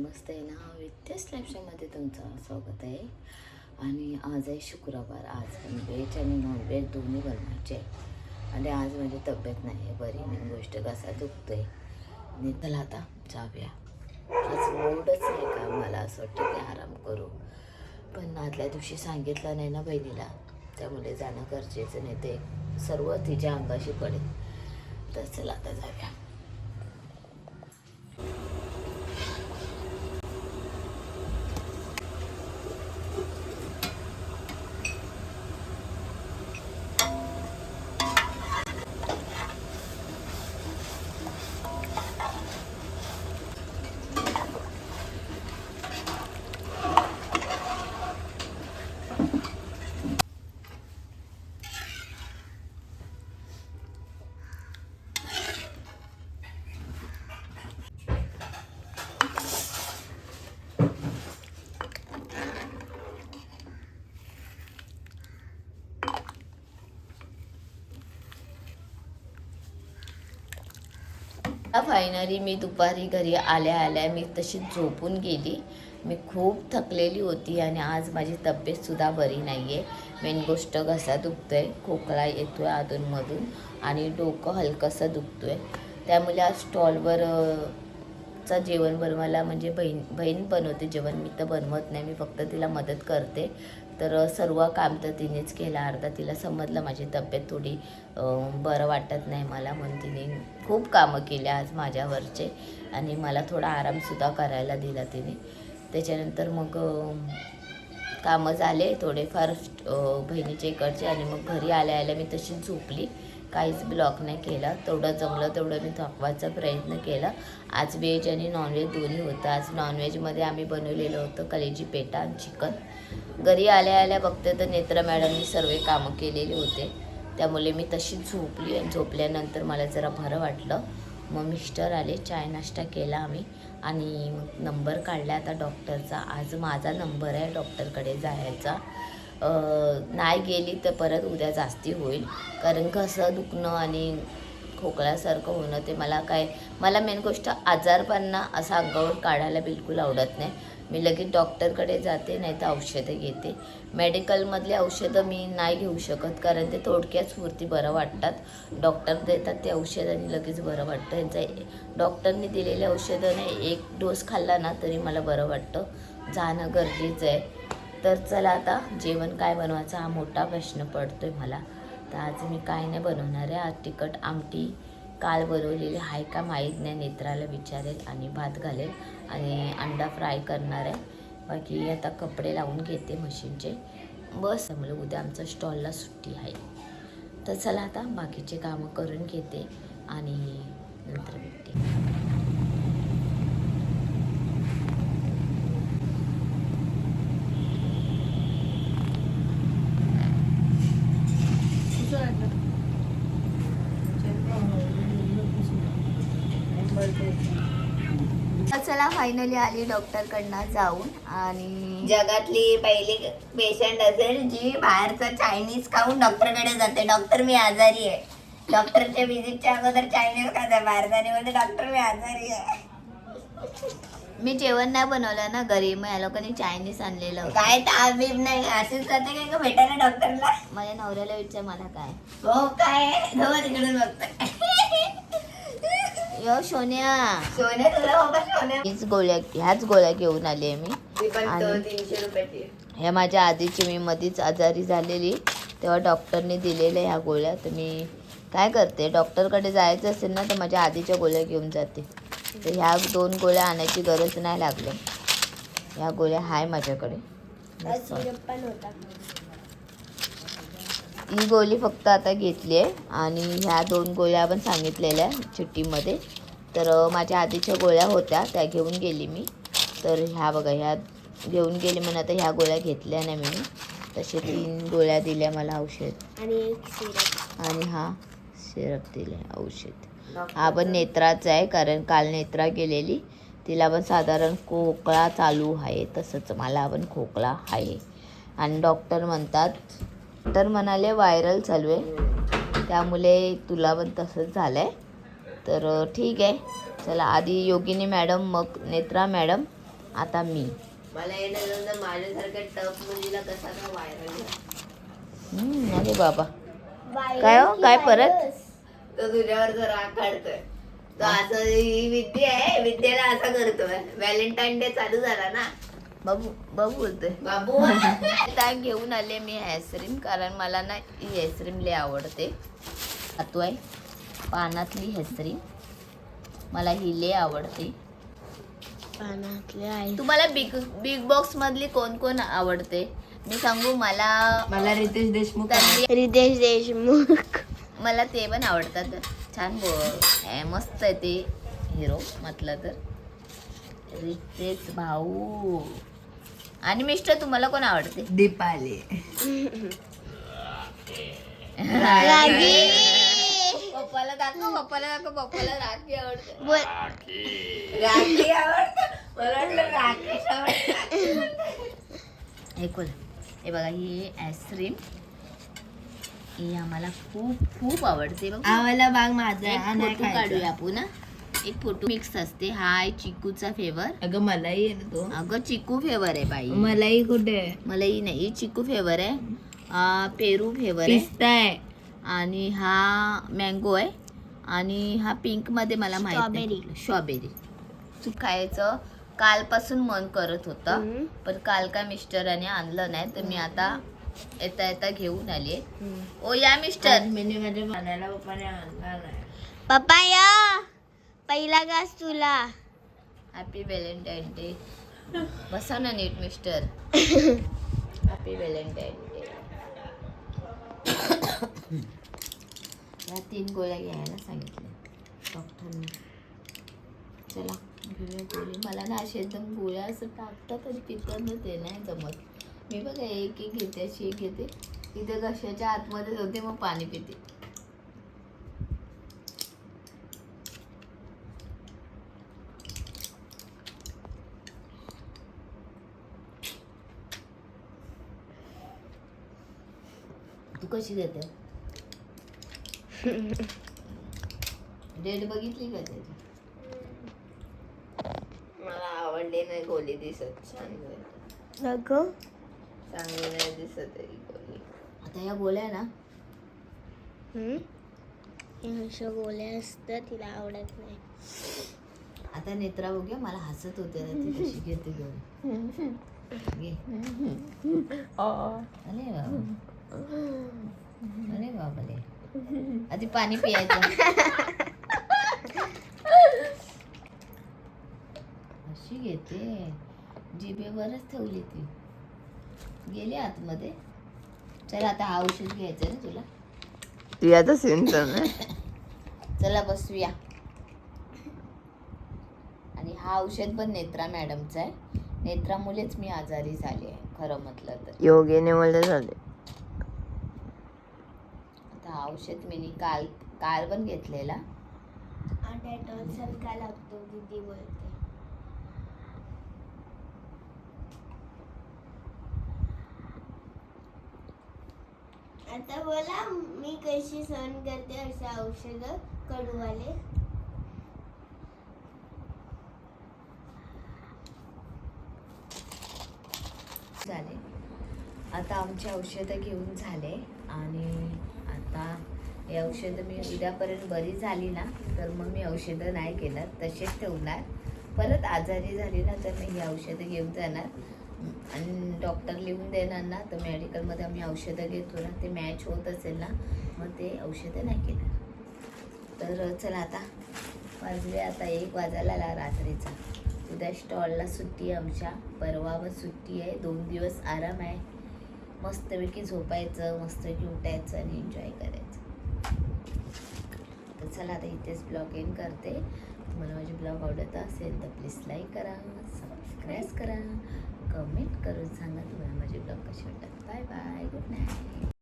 नमस्ते ना, विद्यास लाईफमध्ये तुमचं स्वागत आहे. आणि आज आहे शुक्रवार. आज व्हेज आणि नॉनव्हेज दोन्ही बनवायचे आहे. आणि आज माझी तब्येत नाही आहे बरी, नाही गोष्ट कसा दुखतोय आणि त्याला आता जाऊया. आज मूडच नाही का, मला असं वाटतं की आराम करू, पण आदल्या दिवशी सांगितलं नाही ना बहिणीला, त्यामुळे जाणं गरजेचं नाही, ते सर्व तिच्या अंगाशी पडेल. तर चला आता जाऊया. फायनली मी दुपारी घरी आल्या मी तशी झोपून गेली. मी खूप थकलेली होती आणि आज माझी तब्येतसुद्धा बरी नाही आहे. मेन गोष्ट घसा दुखतो आहे, खोकला येतो आहे अधूनमधून आणि डोकं हलकंसं दुखतो आहे. त्यामुळे आज स्टॉलवर चा जेवण बनवायला म्हणजे बहीण बनवते जेवण, मी तर बनवत नाही, मी फक्त तिला मदत करते. तर सर्व काम तर तिनेच केलं. अर्धा तिला समजलं माझी तब्येत थोडी बरं वाटत नाही मला, म्हणून तिने खूप कामं केली आज माझ्यावरचे आणि मला थोडा आरामसुद्धा करायला दिला तिने. त्याच्यानंतर मग कामं झाले थोडेफार बहिणीच्या इकडचे आणि मग घरी आल्या मी तशीच झोपली. काहीच ब्लॉक नाही केला. तेवढं जमलं तेवढं मी थकवायचा प्रयत्न केला. आज व्हेज आणि नॉनव्हेज दोन्ही होतं. आज नॉनव्हेजमध्ये आम्ही बनवलेलं होतं कलेजी पेटा आणि चिकन. घरी आल्या बघते तर नेत्रा मॅडमनी सर्व कामं केलेले होते, त्यामुळे मी तशीच झोपली आणि झोपल्यानंतर मला जरा बरं वाटलं. मग मिस्टर आले, चाय नाश्ता केला आम्ही आणि मग नंबर काढला आता डॉक्टरचा. आज माझा नंबर आहे डॉक्टरकडे जायचा. नाही गेली तर परत उद्या जास्ती होईल, कारण कसं दुखणं आणि खोकल्यासारखं होणं ते मला मेन गोष्ट आजारपणा असं अंगावर काढायला बिलकुल आवडत नाही. मी लगेच डॉक्टरकडे जाते, नाही तर औषधं घेते. मेडिकलमधले औषधं मी नाही घेऊ शकत, कारण ते थोडक्यात स्फूर्ती बरं वाटतात. डॉक्टर देतात ते औषधांनी लगेच बरं वाटतं. यांचं डॉक्टरनी दिलेले औषधं नाही, एक डोस खाल्ला ना तरी मला बरं वाटतं. जाणं गरजेचं आहे. तर चला आता जेवण काय बनवायचा हा मोठा प्रश्न पडतोय मला. तर आज मी काय नाही बनवणार आहे. आज तिखट आमटी काल बनवलेली आहे का माहीत नाही, नेत्राला विचारेल आणि भात घालेल आणि अंडा फ्राय करणार आहे. बाकी आता कपडे लावून घेते मशीनचे, बस. त्यामुळे उद्या आमच्या स्टॉलला सुट्टी आहे. तर चला आता बाकीचे कामं करून घेते आणि नंतर भेटते. चला फायनली आली डॉक्टरकडनं जाऊन, आणि जगातली पहिली पेशंट असेल जी बाहेरचं चायनीज खाऊन डॉक्टरकडे जाते. डॉक्टर मी आजारी आहे. डॉक्टरच्या विजिटच्या अगोदर चायनीज खाते बाहेर जाणे, म्हणजे डॉक्टर मी आजारी आहे. मी जेवण नाही बनवलं ना घरी, मग या लोकांनी चायनीज आणलेलं. काय ताबीब नाही, असेच जाते काय का भेटायला डॉक्टरला. माझ्या नवऱ्याला विचार मला काय हो काय तिकडून बघतोय. यो सोन्या ह्याच गोळ्या घेऊन आली आहे मी. आणि 300 रुपयाची. ह्या माझ्या आधीची मी मधीच आजारी झालेली तेव्हा डॉक्टरने दिलेल्या ह्या गोळ्या. तर मी काय करते, डॉक्टरकडे जायचं असेल ना तर माझ्या आधीच्या गोळ्या घेऊन जाते. तर ह्या 2 गोळ्या आणायची गरज नाही लागली. ह्या गोळ्या आहे माझ्याकडे. ही गोळी फक्त आता घेतली आहे आणि ह्या 2 गोळ्या आपण सांगितलेल्या चिठ्ठीमध्ये. तर माझ्या आधीच्या गोळ्या होत्या त्या घेऊन गेली मी. तर ह्या बघा, ह्या घेऊन गेली म्हणून आता ह्या गोळ्या घेतल्या नाही मी. तसे 3 गोळ्या दिल्या मला औषध आणि हा सिरप दिले औषध. हा पण नेत्राचा आहे, कारण काल नेत्रा गेलेली, तिला पण साधारण खोकला चालू आहे. तसंच मला पण खोकला आहे आणि डॉक्टर म्हणाले व्हायरल चालू आहे, त्यामुळे तुला पण तसंच झालं आहे. तर ठीक आहे, चला आधी योगिनी मॅडम मग नेत्रा मॅडम आता मी. मला येणं माझ्यासारख्या टफ मुलीला कसा का व्हायरल. अरे बाबा काय हो काय परत तो तुझ्यावर जर राग काढतोय तो असं ही विद्या आहे विद्येला असा करतोय. व्हॅलेंटाईन डे चालू झाला ना. बाबू बाबू बोलतोय बाबू आता घेऊन आले मी आईस्क्रीम कारण मला ना ही आईस्क्रीम लय आवडते. खातो आहे पानातली आईस्क्रीम मला ही लय आवडते. पानातले तुम्हाला बिग बिग बॉक्स मधली कोण कोण आवडते मी सांगू. मला रितेश देशमुख रितेश देशमुख मला ते पण आवडतात. छान मस्त आहे ते हिरो म्हटलं तर रितेश भाऊ. आणि मिस्टर तुम्हाला कोण आवडते. दीपाली पप्पाला दाखव पप्पाला राखी आवडते. राखी आवडतं. मला वाटलं राकेश आवडतं. हे बघा ही आईस्क्रीम ही आम्हाला खूप खूप आवडते. आम्हाला बाग माझा एक फोटो काढूया आपण ना. एक फोटो मिक्स असते. हा आहे चिकूचा फ्लेवर. अगं मलाही आहे ना तो. अगं चिकू फ्लेवर आहे बाई. मलाही कुठे मलाही नाही चिकू फ्लेवर आहे. पेरू फ्लेवर आहे पिस्ता आहे आणि हा मँगो आहे आणि हा पिंक मध्ये मला माहिती स्ट्रॉबेरी. खायचं कालपासून मन करत होतं पण काल काय मिस्टराने आणलं नाही तर मी आता येता येता घेऊन आले. ओ या मिस्टर. मी माझ्या पाण्याला पप्पाने आणला नाही. पप्पा या पहिला घास तुला. Happy Valentine day. बसा ना नीट मिस्टर. Happy Valentine day. या 3 गोळ्या घ्यायला सांगितल्या डॉक्टरने. चला घेऊया गोळी. मला ना असे एकदम गोळ्या असं टाकतात आणि पिताना ते नाही जमत. मी बघा एक एक घेते अशी एक घेते इथे घशाच्या आतमध्ये होते मग पाणी पिते. तू कशी देते. डेट बघितली का त्याची. मला आवडली नाही गोली दिसत. चांगली नाही दिसत आहे गोली. आता या गोळ्या ना अशा गोळ्या असतात तिला आवडत नाही. आता नेत्रा बघूया मला हसत होते ना ती कशी घेते गोळी. घे. अरे बाबा आधी पाणी पियायचं. अशी घेते जिभेवरच ठेवली ती गेली आतमध्ये. चला आता हा औषध घ्यायचं ना तुला. ती आता सिंचन चला बसूया. आणि हा औषध पण नेत्रा मॅडमचा आहे. नेत्रामुळेच मी आजारी झाले आहे खरं म्हटलं तर. योगेने मला झाले. आता औषध मी काल पण घेतलेला. काय लागतो दीदी बोलते. आता बोला मी कशी सहन करते असे औषध कडूवाले. झाले. आता आमचे औषधं घेऊन झाले आणि आता हे औषधं मी उद्यापर्यंत बरी झाली ना तर मग मी औषधं नाही घेणार तसेच ठेवणार. परत आजारी झाली ना तर मी ही औषधं घेऊन जाणार आणि डॉक्टर लिहून देणार ना तर मेडिकलमध्ये आम्ही औषधं घेतो ना ते मॅच होत असेल ना मग ते औषधं नाही घेणार. तर चला आता वाजले आता 1 वाजायला रात्रीचा. उद्या स्टॉलला सुट्टी आहे आमच्या. परवा व सुट्टी आहे. 2 दिवस आराम आहे. मस्तपैकी झोपायचं मस्तपैकी उठायचं आणि एन्जॉय करायचं. तर चला आता इथेच ब्लॉग एंड करते. तुम्हाला माझे ब्लॉग आवडत असेल तर प्लीज लाईक करा सबस्क्राईब करा कमेंट करून सांगा तुम्हाला माझे ब्लॉग कसे वाटतात. Bye bye good night.